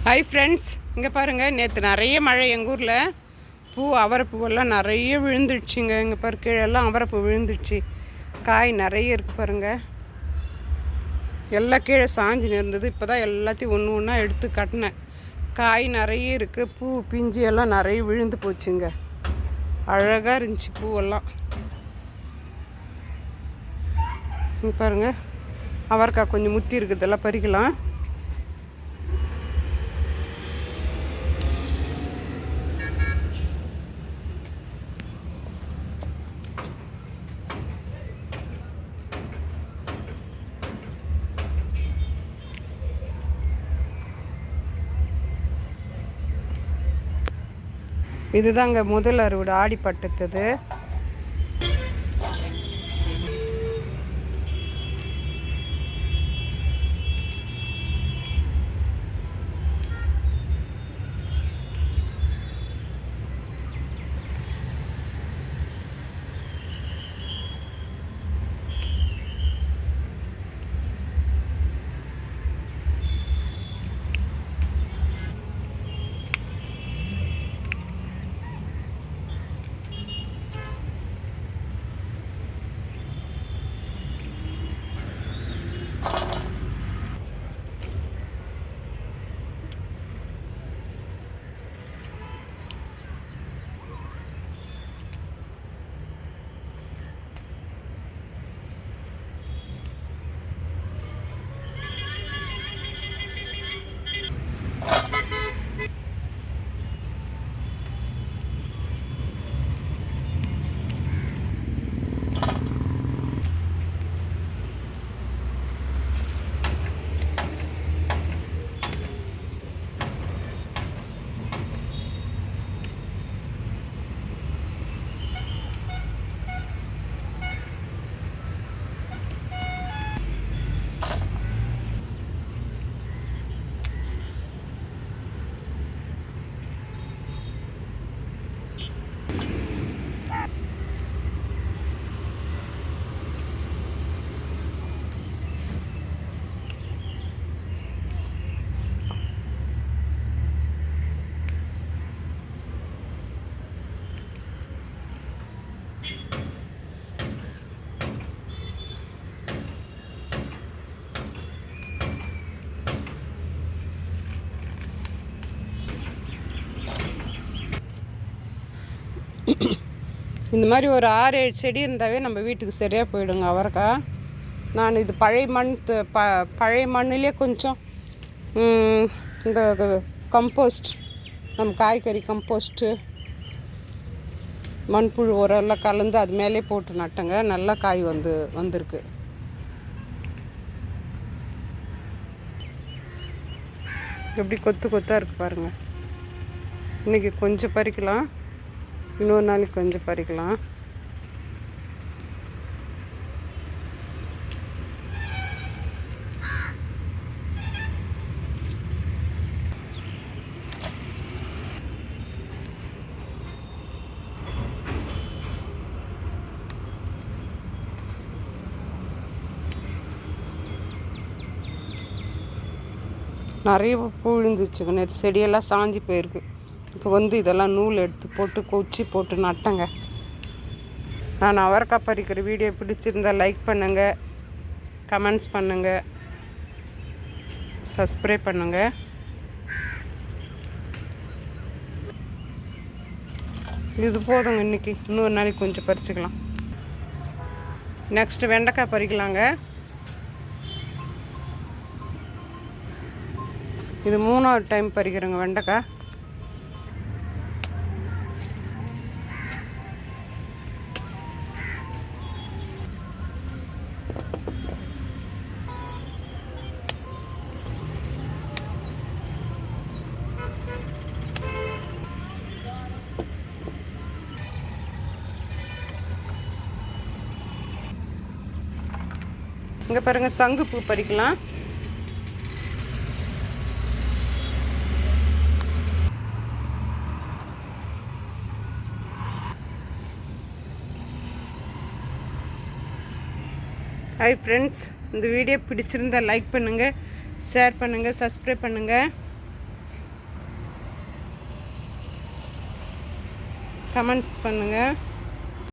Hi friends, இங்கே பாருங்கள், நேற்று நிறைய மழை எங்கள் ஊரில். அவரைப்பூவெல்லாம் நிறைய விழுந்துடுச்சுங்க. இங்கே பாரு, கீழெல்லாம் அவரைப்பூ விழுந்துடுச்சு. காய் நிறைய இருக்குது பாருங்கள். எல்லாம் கீழே சாஞ்சி இருந்தது. இப்போ தான் எல்லாத்தையும் ஒன்று ஒன்றா எடுத்து கட்டினேன். காய் நிறைய இருக்குது. பூ பிஞ்சு எல்லாம் நிறைய விழுந்து போச்சுங்க. அழகாக இருந்துச்சு பூவெல்லாம். இங்கே பாருங்கள், அவரைக்காய் கொஞ்சம் முத்தி இருக்குதெல்லாம் பறிக்கலாம். இதுதாங்க முதல் அறுவடை, ஆடிப்பட்டது. இந்த மாதிரி ஒரு 6-7 செடி இருந்தாவே நம்ம வீட்டுக்கு சரியாக போயிடுங்க அவரைக்காய். நான் இது பழைய மண்ணிலே கொஞ்சம் இந்த கம்போஸ்ட், நம்ம காய்கறி கம்போஸ்ட்டு, மண்புழு உரம் எல்லாம் கலந்து அது மேலே போட்டு நட்டங்க. நல்லா காய் வந்திருக்கு. எப்படி கொத்தாக இருக்குது பாருங்கள். இன்றைக்கி கொஞ்சம் பறிக்கலாம், இன்னொரு நாளைக்கு கொஞ்சம் பறிக்கலாம். நிறைய பூ விழுந்துச்சுங்க. நேற்று செடியெல்லாம் சாஞ்சி போயிருக்கு. இப்போ இதெல்லாம் நூல் எடுத்து போட்டு கொச்சி போட்டு நட்டங்க. நான் அவரைக்காய் பறிக்கிற வீடியோ பிடிச்சிருந்தால் லைக் பண்ணுங்கள், கமெண்ட்ஸ் பண்ணுங்கள், சப்ஸ்கிரைப் பண்ணுங்கள். இது போதுங்க இன்றைக்கி. இன்னொரு நாளைக்கு கொஞ்சம் பறிச்சுக்கலாம். நெக்ஸ்ட்டு வெண்டைக்காய் பறிக்கலாங்க. இது 3வது டைம் பறிக்கிறேங்க வெண்டைக்காய். இங்கே பாருங்கள், சங்குப்பூ பறிக்கலாம். ஹாய் ஃப்ரெண்ட்ஸ், இந்த வீடியோ பிடிச்சிருந்தால் லைக் பண்ணுங்கள், ஷேர் பண்ணுங்கள், சப்ஸ்கிரைப் பண்ணுங்கள். கமெண்ட்ஸ் பண்ணுங்கள்.